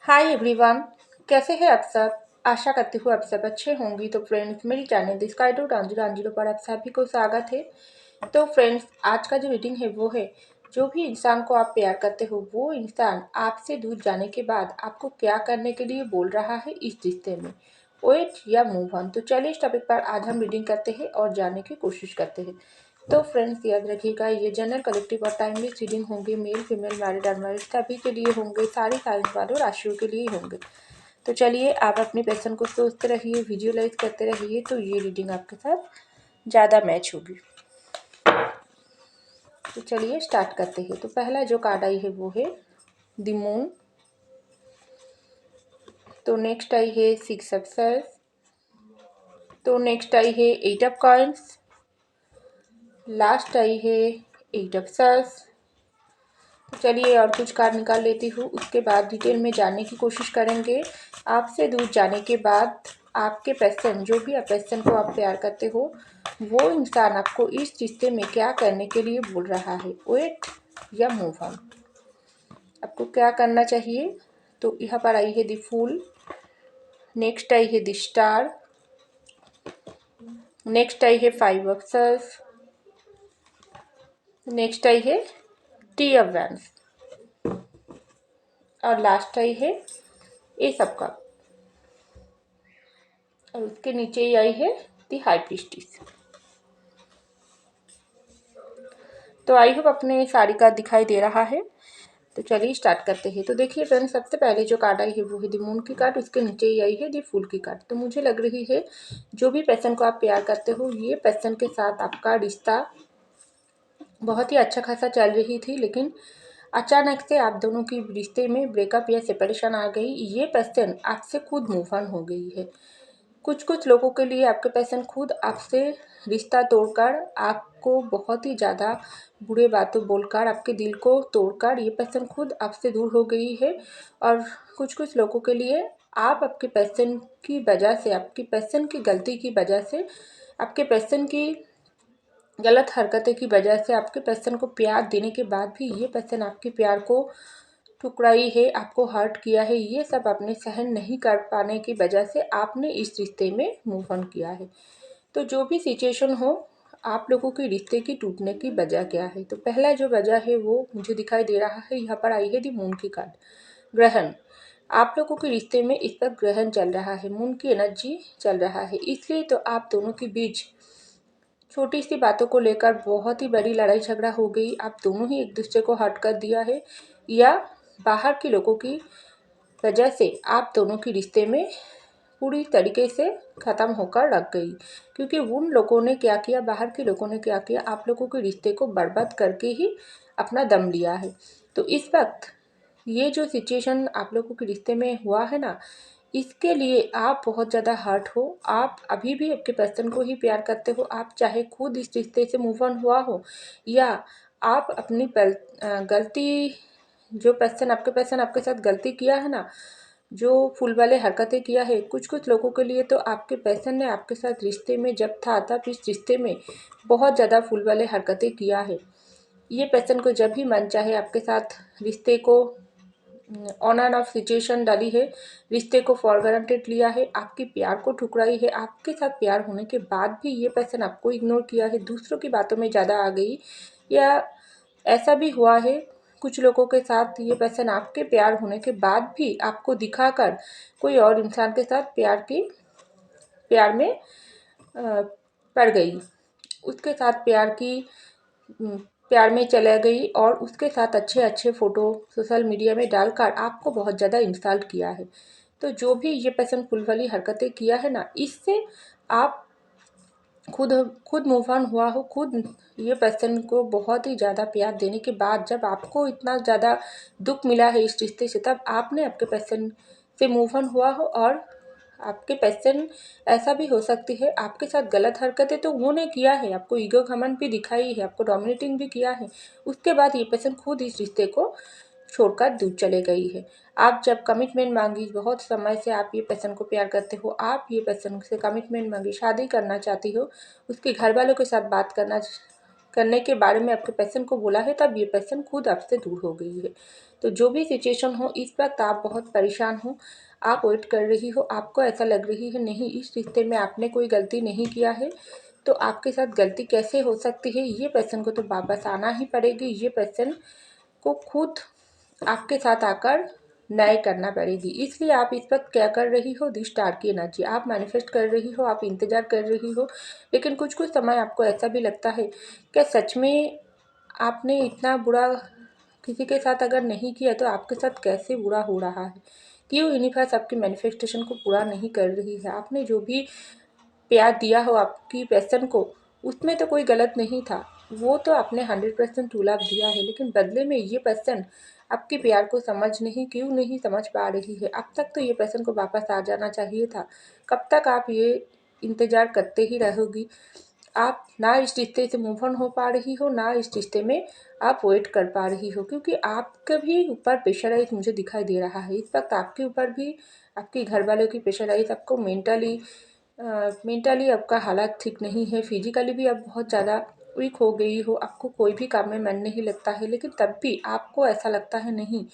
Hi everyone. कैसे हैं आप सब। आशा करती हूँ आप सब अच्छे होंगे। तो फ्रेंड्स, मेरी चैनल द स्काई टू रांझिलो पर आप सभी को स्वागत है। तो फ्रेंड्स, आज का जो रीडिंग है वो है, जो भी इंसान को आप प्यार करते हो वो इंसान आपसे दूर जाने के बाद आपको क्या करने के लिए बोल रहा है इस रिश्ते में, वेट या मूव ऑन। तो चलिए इस टॉपिक पर आज हम रीडिंग करते हैं और जानने की कोशिश करते हैं। तो फ्रेंड्स, याद रखिएगा ये जनरल कलेक्टिव और टाइमलेस रीडिंग होंगे। मेल फीमेल मैरिड अनमैरिड सभी के लिए होंगे, सारे साइंस वालों राशियों के लिए होंगे। तो चलिए, आप अपने पैशन को सोचते रहिए, विजुअलाइज करते रहिए, तो ये रीडिंग आपके साथ ज़्यादा मैच होगी। तो चलिए स्टार्ट करते हैं। तो पहला जो कार्ड आई है वो है द मून। तो नेक्स्ट आई है सिक्स ऑफ सॉर्ड्स। तो नेक्स्ट आई है एट ऑफ कॉइन्स। लास्ट आई है एट ऑफ सॉर्ड्स। तो चलिए और कुछ कार्ड निकाल लेती हूँ, उसके बाद डिटेल में जानने की कोशिश करेंगे। आपसे दूर जाने के बाद आपके पर्सन, जो भी पर्सन को आप प्यार करते हो, वो इंसान आपको इस रिश्ते में क्या करने के लिए बोल रहा है, वेट या मूव ऑन। आपको क्या करना चाहिए। तो यहाँ पर आई है द फूल। नेक्स्ट आई है द स्टार। नेक्स्ट आई है फाइव ऑफ सॉर्ड्स। नेक्स्ट आई है टी ऑफ वैंड्स। और लास्ट आई है ये सबका। और उसके नीचे ही आई है द हाई प्रीस्टिस। तो आई होप अपने साड़ी का दिखाई दे रहा है। तो चलिए स्टार्ट करते हैं। तो देखिए फ्रेंड्स, सबसे पहले जो कार्ड आई है वो है द मून की कार्ड। उसके नीचे ही आई है द फूल की कार्ड। तो मुझे लग रही है जो भी पर्सन को आप प्यार करते हो, ये पर्सन के साथ आपका रिश्ता बहुत ही अच्छा खासा चल रही थी, लेकिन अचानक से आप दोनों की रिश्ते में ब्रेकअप या सेपरेशन आ गई। ये पर्सन आपसे खुद मूव ऑन हो गई है। कुछ कुछ लोगों के लिए आपके पर्सन खुद आपसे रिश्ता तोड़कर, आपको बहुत ही ज़्यादा बुरे बातों बोलकर, आपके दिल को तोड़कर ये पर्सन खुद आपसे दूर हो गई है। और कुछ कुछ लोगों के लिए आप आपके पर्सन की वजह से, आपकी पर्सन की गलती की वजह से, आपके पर्सन की गलत हरकतें की वजह से, आपके पर्सन को प्यार देने के बाद भी ये पर्सन आपके प्यार को ठुकराई है, आपको हर्ट किया है। ये सब आपने सहन नहीं कर पाने की वजह से आपने इस रिश्ते में मूव ऑन किया है। तो जो भी सिचुएशन हो, आप लोगों के रिश्ते की टूटने की वजह क्या है। तो पहला जो वजह है वो मुझे दिखाई दे रहा है, यहाँ पर आई है दी मून की कार्ड, ग्रहण। आप लोगों के रिश्ते में इस पर ग्रहण चल रहा है, मून की एनर्जी चल रहा है, इसलिए तो आप दोनों के बीच छोटी सी बातों को लेकर बहुत ही बड़ी लड़ाई झगड़ा हो गई। आप दोनों ही एक दूसरे को हर्ट कर दिया है, या बाहर के लोगों की वजह से आप दोनों के रिश्ते में पूरी तरीके से ख़त्म होकर रख गई। क्योंकि उन लोगों ने क्या किया, बाहर के लोगों ने क्या किया, आप लोगों के रिश्ते को बर्बाद करके ही अपना दम लिया है। तो इस वक्त ये जो सिचुएशन आप लोगों के रिश्ते में हुआ है ना, इसके लिए आप बहुत ज़्यादा हर्ट हो। आप अभी भी आपके पर्सन को ही प्यार करते हो। आप चाहे खुद इस रिश्ते से मूव ऑन हुआ हो, या आप अपनी गलती, जो पर्सन आपके साथ गलती किया है ना, जो फूल वाले हरकतें किया है, कुछ कुछ लोगों के लिए तो आपके पर्सन ने आपके साथ रिश्ते में जब था तब इस रिश्ते में बहुत ज़्यादा फूल वाले हरकतें किया है। ये पर्सन को जब भी मन चाहे आपके साथ रिश्ते को ऑन एंड ऑफ सिचुएशन डाली है, रिश्ते को फॉर ग्रांटेड लिया है, आपके प्यार को ठुकराई है। आपके साथ प्यार होने के बाद भी ये पर्सन आपको इग्नोर किया है, दूसरों की बातों में ज़्यादा आ गई। या ऐसा भी हुआ है कुछ लोगों के साथ, ये पर्सन आपके प्यार होने के बाद भी आपको दिखाकर कोई और इंसान के साथ प्यार में पड़ गई, उसके साथ प्यार में चला गई, और उसके साथ अच्छे अच्छे फ़ोटो सोशल मीडिया में डालकर आपको बहुत ज़्यादा इंसल्ट किया है। तो जो भी ये पर्सन फुल वाली हरकतें किया है ना, इससे आप खुद खुद मूव ऑन हुआ हो। खुद ये पर्सन को बहुत ही ज़्यादा प्यार देने के बाद जब आपको इतना ज़्यादा दुख मिला है इस रिश्ते से, तब आपने आपके पर्सन से मूव ऑन हुआ हो। और आपके पर्सन, ऐसा भी हो सकती है आपके साथ गलत हरकतें तो उन्होंने किया है, आपको ईगो घमंड भी दिखाई है, आपको डोमिनेटिंग भी किया है, उसके बाद ये पर्सन खुद इस रिश्ते को छोड़कर दूर चले गई है। आप जब कमिटमेंट मांगी, बहुत समय से आप ये पर्सन को प्यार करते हो, आप ये पर्सन से कमिटमेंट मांगी, शादी करना चाहती हो, उसके घर वालों के साथ बात करना करने के बारे में आपके पर्सन को बोला है, तब ये पर्सन खुद आपसे दूर हो गई है। तो जो भी सिचुएशन हो, इस वक्त आप बहुत परेशान हो, आप वेट कर रही हो, आपको ऐसा लग रही है नहीं इस रिश्ते में आपने कोई गलती नहीं किया है, तो आपके साथ गलती कैसे हो सकती है, ये पर्सन को तो वापस आना ही पड़ेगी। ये पर्सन को खुद आपके साथ आकर न्याय करना पड़ेगी। इसलिए आप इस वक्त क्या कर रही हो, दी स्टार की एनर्जी आप मैनिफेस्ट कर रही हो, आप इंतजार कर रही हो, लेकिन कुछ कुछ समय आपको ऐसा भी लगता है कि सच में आपने इतना बुरा किसी के साथ अगर नहीं किया तो आपके साथ कैसे बुरा हो रहा है। क्यों यूनिवर्स आपकी मैनिफेस्टेशन को पूरा नहीं कर रही है। आपने जो भी प्यार दिया हो आपकी पर्सन को, उसमें तो कोई गलत नहीं था, वो तो आपने 100% ट्रू लव दिया है, लेकिन बदले में ये पर्सन आपके प्यार को क्यों नहीं समझ पा रही है। अब तक तो ये पर्सन को वापस आ जाना चाहिए था। कब तक आप ये इंतज़ार करते ही रहोगी। आप ना इस रिश्ते से मूव ऑन हो पा रही हो, ना इस रिश्ते में आप वेट कर पा रही हो, क्योंकि आपके भी ऊपर प्रेशराइज मुझे दिखाई दे रहा है। इस वक्त आपके ऊपर भी आपके घर वालों की प्रेशराइज, आपको मेंटली आपका हालात ठीक नहीं है, फिजिकली भी आप बहुत ज़्यादा वीक हो गई हो, आपको कोई भी काम में मन नहीं लगता है, लेकिन तब भी आपको ऐसा लगता है नहीं,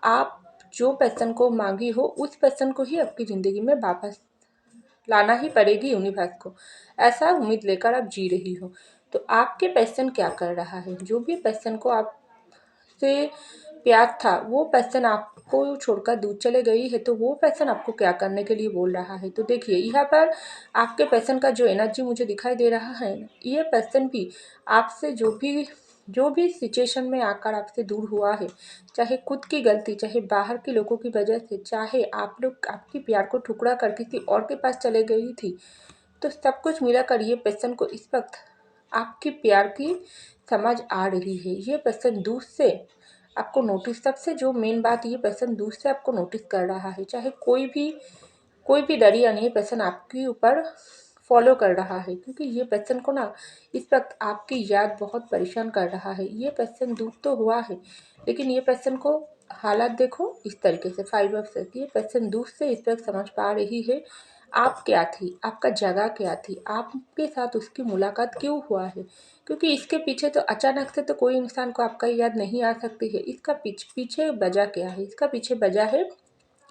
आप जो पर्सन को मांगी हो उस पर्सन को ही आपकी ज़िंदगी में वापस लाना ही पड़ेगी यूनिवर्स को, ऐसा उम्मीद लेकर आप जी रही हो। तो आपके पर्सन क्या कर रहा है, जो भी पर्सन को आपसे प्यार था वो पर्सन आपको छोड़कर दूर चले गई है, तो वो पर्सन आपको क्या करने के लिए बोल रहा है। तो देखिए यहाँ पर आपके पर्सन का जो एनर्जी मुझे दिखाई दे रहा है, ये पर्सन भी आपसे जो भी सिचुएशन में आकर आपसे दूर हुआ है, चाहे खुद की गलती, चाहे बाहर के लोगों की वजह से, चाहे आप लोग आपकी प्यार को ठुकरा कर किसी और के पास चले गई थी, तो सब कुछ मिलाकर ये पर्सन को इस वक्त आपकी प्यार की समझ आ रही है। ये पर्सन दूर से आपको नोटिस, सबसे जो मेन बात, ये पर्सन दूर से आपको नोटिस कर रहा है, चाहे कोई भी डरिया नहीं, पर्सन आपके ऊपर फॉलो कर रहा है, क्योंकि ये पर्सन को ना इस वक्त आपकी याद बहुत परेशान कर रहा है। ये पर्सन दूर तो हुआ है, लेकिन ये पर्सन को हालात देखो इस तरीके से 5 ऑफ सॉर्ड्स, ये पर्सन दूर से इस वक्त समझ पा रही है आप क्या थी, आपका जगह क्या थी, आपके साथ उसकी मुलाकात क्यों हुआ है, क्योंकि इसके पीछे तो अचानक से तो कोई इंसान को आपका याद नहीं आ सकती है। इसका पीछे वजह क्या है, इसका पीछे वजह है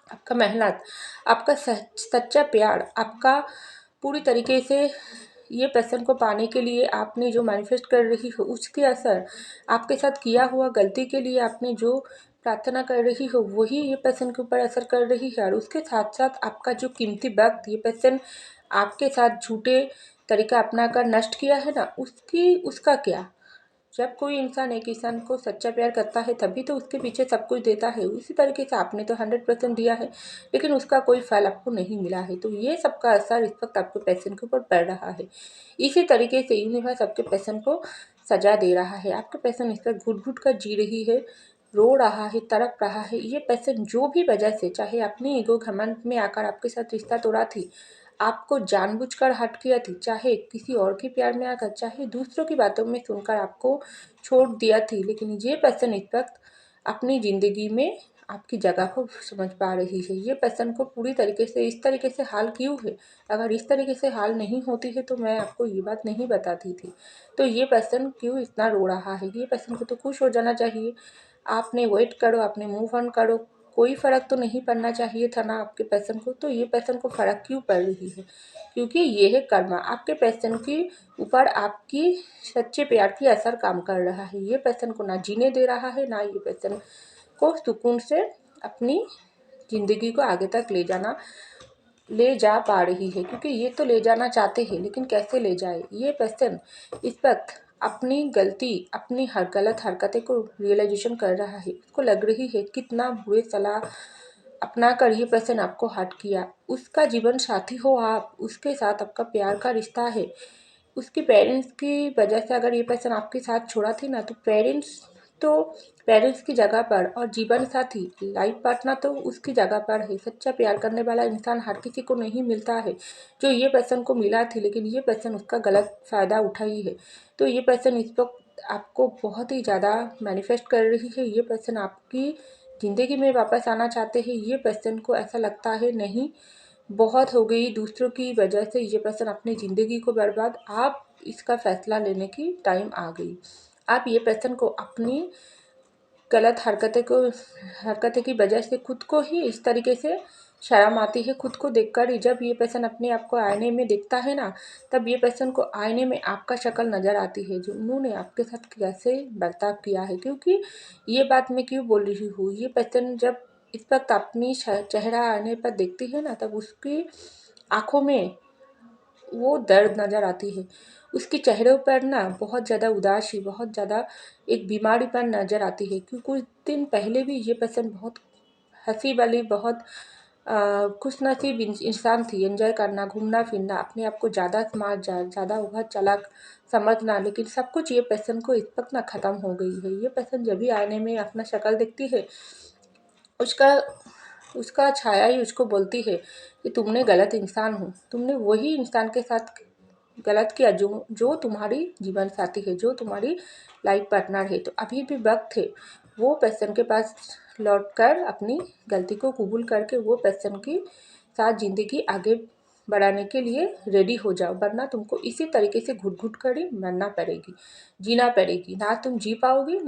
आपका मेहनत, आपका सच्चा प्यार, आपका पूरी तरीके से ये पर्सन को पाने के लिए आपने जो मैनिफेस्ट कर रही हो उसके असर, आपके साथ किया हुआ गलती के लिए आपने जो प्रार्थना कर रही हो वही ये पर्सन के ऊपर असर कर रही है। और उसके साथ साथ आपका जो कीमती वक्त ये पर्सन आपके साथ झूठे तरीका अपना कर नष्ट किया है ना, उसका क्या। जब कोई इंसान एक इंसान को सच्चा प्यार करता है तभी तो उसके पीछे सब कुछ देता है। उसी तरीके से आपने तो 100% दिया है, लेकिन उसका कोई फल आपको नहीं मिला है, तो ये सबका असर इस वक्त आपके पैशन के ऊपर पड़ रहा है। इसी तरीके से यूनिवर्स आपके पैशन को सजा दे रहा है। आपके पैशन इस पर घुट घुट कर जी रही है, रो रहा है, तड़प रहा है। ये पैशन जो भी वजह से, चाहे अपनी ईगो घमंड में आकर आपके साथ रिश्ता तोड़ा थी, आपको जानबूझकर हट किया थी, चाहे किसी और के प्यार में आकर, चाहे दूसरों की बातों में सुनकर आपको छोड़ दिया थी, लेकिन ये पर्सन इस वक्त अपनी ज़िंदगी में आपकी जगह को समझ पा रही है। ये पर्सन को पूरी तरीके से इस तरीके से हाल क्यों है, अगर इस तरीके से हाल नहीं होती है तो मैं आपको ये बात नहीं बताती थी। तो ये पर्सन क्यों इतना रो रहा है, ये पर्सन को तो खुश हो जाना चाहिए। आपने वेट करो, आपने मूव ऑन करो, कोई फ़र्क तो नहीं पड़ना चाहिए था ना आपके पर्सन को, तो ये पर्सन को फ़र्क क्यों पड़ रही है, क्योंकि ये है कर्मा। आपके पर्सन के ऊपर आपकी सच्चे प्यार की असर काम कर रहा है। ये पर्सन को ना जीने दे रहा है, ना ये पर्सन को सुकून से अपनी ज़िंदगी को आगे तक ले जा पा रही है, क्योंकि ये तो ले जाना चाहते हैं, लेकिन कैसे ले जाए। ये पर्सन इस वक्त अपनी गलती, अपनी हर गलत हरकतें को रियलाइजेशन कर रहा है। उसको लग रही है कितना बुरे सलाह अपना कर ये पर्सन आपको हर्ट किया। उसका जीवन साथी हो आप, उसके साथ आपका प्यार का रिश्ता है, उसके पेरेंट्स की वजह से अगर ये पर्सन आपके साथ छोड़ा थी ना, तो पेरेंट्स की जगह पर, और जीवन साथी लाइफ पार्टनर तो उसकी जगह पर है। सच्चा प्यार करने वाला इंसान हर किसी को नहीं मिलता है, जो ये पर्सन को मिला थी, लेकिन ये पर्सन उसका गलत फ़ायदा उठाई है। तो ये पर्सन इस वक्त आपको बहुत ही ज़्यादा मैनिफेस्ट कर रही है। ये पर्सन आपकी ज़िंदगी में वापस आना चाहते हैं। ये पर्सन को ऐसा लगता है नहीं, बहुत हो गई दूसरों की वजह से ये पर्सन अपनी ज़िंदगी को बर्बाद, आप इसका फैसला लेने की टाइम आ गई। आप ये पर्सन को अपनी गलत हरकतें की वजह से खुद को ही इस तरीके से शर्म आती है खुद को देखकर ही। जब ये पर्सन अपने आप को आईने में देखता है ना, तब ये पर्सन को आईने में आपका शक्ल नज़र आती है, जो उन्होंने आपके साथ कैसे बर्ताव किया है। क्योंकि ये बात मैं क्यों बोल रही हूँ, ये पर्सन जब इस वक्त अपनी चेहरा आईने पर देखती है ना, तब उसकी आँखों में वो दर्द नज़र आती है। उसके चेहरे पर ना बहुत ज़्यादा उदासी, बहुत ज़्यादा एक बीमारीपन नज़र आती है। क्योंकि कुछ दिन पहले भी ये पर्सन बहुत हँसी वाली, बहुत खुशनसीब इंसान थी। एंजॉय करना, घूमना फिरना, अपने आप को ज़्यादा स्मार्ट, ज़्यादा उभर चालाक समझना, लेकिन सब कुछ ये पर्सन को इस वक्त ना ख़त्म हो गई है। ये पर्सन जब भी आईने में अपना शक्ल देखती है, उसका उसका छाया ही उसको बोलती है कि तुमने गलत इंसान हो, तुमने वही इंसान के साथ गलत किया जो तुम्हारी जीवन साथी है, जो तुम्हारी लाइफ पार्टनर है। तो अभी भी वक्त है वो पर्सन के पास लौटकर अपनी गलती को कबूल करके वो पर्सन की साथ ज़िंदगी आगे बढ़ाने के लिए रेडी हो जाओ, वरना तुमको इसी तरीके से घुट घुट कर ही मरना पड़ेगी, जीना पड़ेगी। ना तुम जी पाओगी,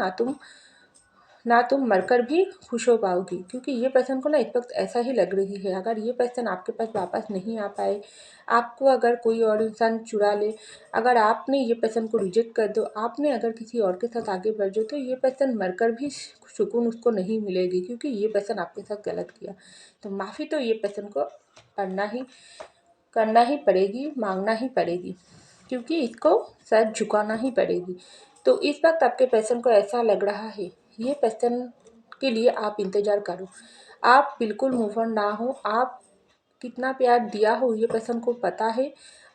ना तुम मरकर भी खुश हो पाओगी। क्योंकि ये पर्सन को ना इस वक्त ऐसा ही लग रही है, अगर ये पर्सन आपके पास वापस नहीं आ पाए, आपको अगर कोई और इंसान चुरा ले, अगर आपने ये पर्सन को रिजेक्ट कर दो, आपने अगर किसी और के साथ आगे बढ़ जाओ, तो ये पर्सन मरकर भी सुकून उसको नहीं मिलेगी। क्योंकि ये पर्सन आपके साथ गलत किया। तो माफ़ी तो ये पर्सन को करना ही पड़ेगी, मांगना ही पड़ेगी, क्योंकि इसको सर झुकाना ही पड़ेगी। तो इस वक्त आपके पर्सन को ऐसा लग रहा है, ये पर्सन के लिए आप इंतज़ार करो। आप बिल्कुल मूव ऑन ना हो। आप कितना प्यार दिया हो ये पर्सन को पता है।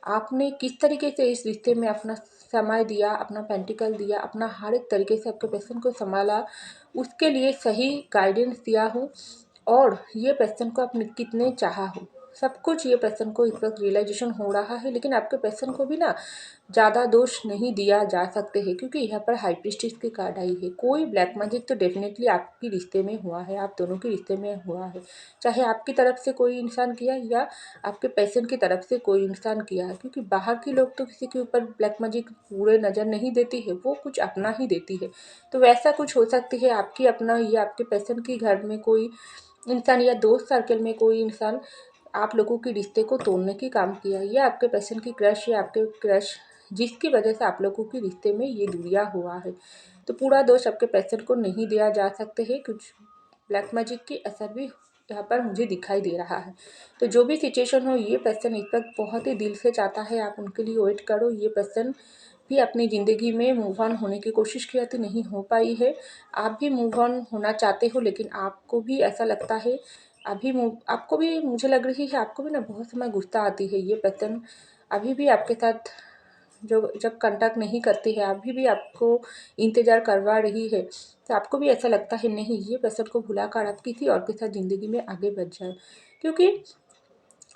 आपने किस तरीके से इस रिश्ते में अपना समय दिया, अपना पेंटिकल दिया, अपना हर एक तरीके से आपके पर्सन को संभाला, उसके लिए सही गाइडेंस दिया हो, और ये पर्सन को आपने कितने चाहा हो, सब कुछ ये पर्सन को इस वक्त रियलाइजेशन हो रहा है। लेकिन आपके पर्सन को भी ना ज़्यादा दोष नहीं दिया जा सकते हैं, क्योंकि यहाँ पर हाई प्रीस्टिस की कार्ड आई है। कोई ब्लैक मैजिक तो डेफिनेटली आपके रिश्ते में हुआ है, आप दोनों के रिश्ते में हुआ है। चाहे आपकी तरफ से कोई इंसान किया या आपके पर्सन की तरफ से कोई इंसान किया है। क्योंकि बाहर के लोग तो किसी के ऊपर ब्लैक मैजिक पूरे नज़र नहीं देती है, वो कुछ अपना ही देती है। तो वैसा कुछ हो सकती है आपकी अपना, या आपके पर्सन के घर में कोई इंसान, या दोस्त सर्कल में कोई इंसान आप लोगों के रिश्ते को तोड़ने की काम किया, या आपके पर्सन की क्रश या आपके क्रश, जिसकी वजह से आप लोगों के रिश्ते में ये दूरियां हुआ है। तो पूरा दोष आपके पर्सन को नहीं दिया जा सकते हैं, कुछ ब्लैक मैजिक की असर भी यहाँ पर मुझे दिखाई दे रहा है। तो जो भी सिचुएशन हो, ये पर्सन इस वक्त बहुत ही दिल से चाहता है आप उनके लिए वेट करो। ये पर्सन भी अपनी ज़िंदगी में मूव ऑन होने की कोशिश किया तो नहीं हो पाई है। आप भी मूव ऑन होना चाहते हो, लेकिन आपको भी ऐसा लगता है आपको भी, मुझे लग रही है आपको भी ना बहुत समय गुस्सा आती है। ये पर्सन अभी भी आपके साथ जो जब कांटेक्ट नहीं करती है, अभी भी आपको इंतज़ार करवा रही है, तो आपको भी ऐसा लगता है नहीं, ये पर्सन को भुलाकर आप किसी और के साथ ज़िंदगी में आगे बढ़ जाए। क्योंकि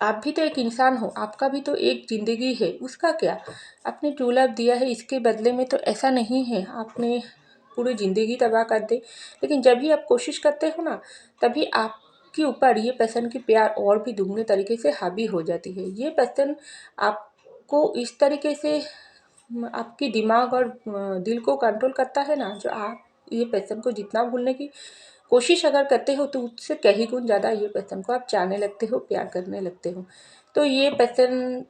आप भी तो एक इंसान हो, आपका भी तो एक ज़िंदगी है। उसका क्या, आपने ट्रू लव दिया है, इसके बदले में तो ऐसा नहीं है आपने पूरी ज़िंदगी तबाह कर दे। लेकिन जब भी आप कोशिश करते हो ना, तभी आपके ऊपर ये पर्सन की प्यार और भी दुगने तरीके से हावी हो जाती है। ये पर्सन आपको इस तरीके से आपकी दिमाग और दिल को कंट्रोल करता है ना, जो आप ये पर्सन को जितना भूलने की कोशिश अगर करते हो, तो उससे कहीं गुण ज़्यादा ये पर्सन को आप चाहने लगते हो, प्यार करने लगते हो। तो ये पर्सन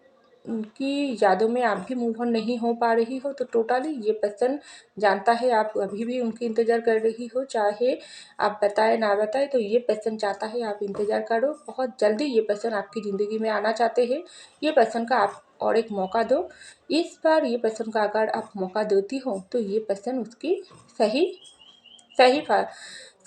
की यादों में आप भी मूव ऑन नहीं हो पा रही हो, तो टोटली ये पर्सन जानता है आप अभी भी उनकी इंतज़ार कर रही हो, चाहे आप बताए ना बताए, तो ये पर्सन चाहता है आप इंतज़ार करो। बहुत जल्दी ये पर्सन आपकी ज़िंदगी में आना चाहते हैं। ये पर्सन का आप और एक मौका दो। इस बार ये पर्सन का अगर आप मौका देती हो, तो ये पर्सन उसकी सही सही फल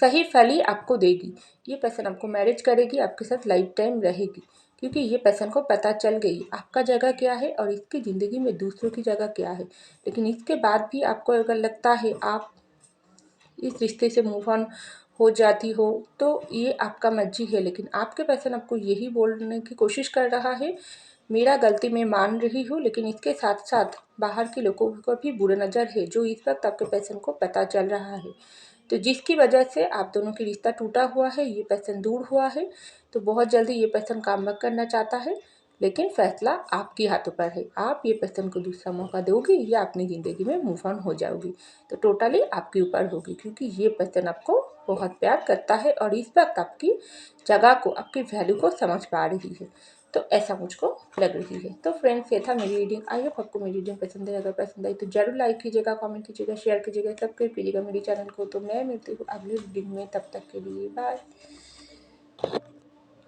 सही फल ही आपको देगी। ये पर्सन आपको मैरिज करेगी, आपके साथ लाइफ टाइम रहेगी। क्योंकि ये पर्सन को पता चल गई आपका जगह क्या है और इसकी ज़िंदगी में दूसरों की जगह क्या है। लेकिन इसके बाद भी आपको अगर लगता है आप इस रिश्ते से मूव ऑन हो जाती हो, तो ये आपका मर्जी है। लेकिन आपके पर्सन आपको यही बोलने की कोशिश कर रहा है, मेरा गलती मैं मान रही हूँ, लेकिन इसके साथ साथ बाहर के लोगों को भी बुरी नज़र है, जो इस वक्त आपके पर्सन को पता चल रहा है। तो जिसकी वजह से आप दोनों की रिश्ता टूटा हुआ है, ये पर्सन दूर हुआ है। तो बहुत जल्दी ये पर्सन काम बैक करना चाहता है, लेकिन फैसला आपके हाथों पर है। आप ये पर्सन को दूसरा मौका दोगी या अपनी ज़िंदगी में मूव ऑन हो जाओगी, तो टोटली आपके ऊपर होगी, क्योंकि ये पर्सन आपको बहुत प्यार करता है और इस वक्त आपकी जगह को, आपकी वैल्यू को समझ पा रही है। तो ऐसा मुझको लग रही है। तो फ्रेंड्स, ये था मेरी रीडिंग। आई होप आपको मेरी रीडिंग पसंद है। अगर पसंद आई तो जरूर लाइक कीजिएगा, कमेंट कीजिएगा, शेयर कीजिएगा, सब्सक्राइब कीजिएगा मेरे चैनल को। तो मैं मिलती हूँ अगली रीडिंग में, तब तक के लिए बाय।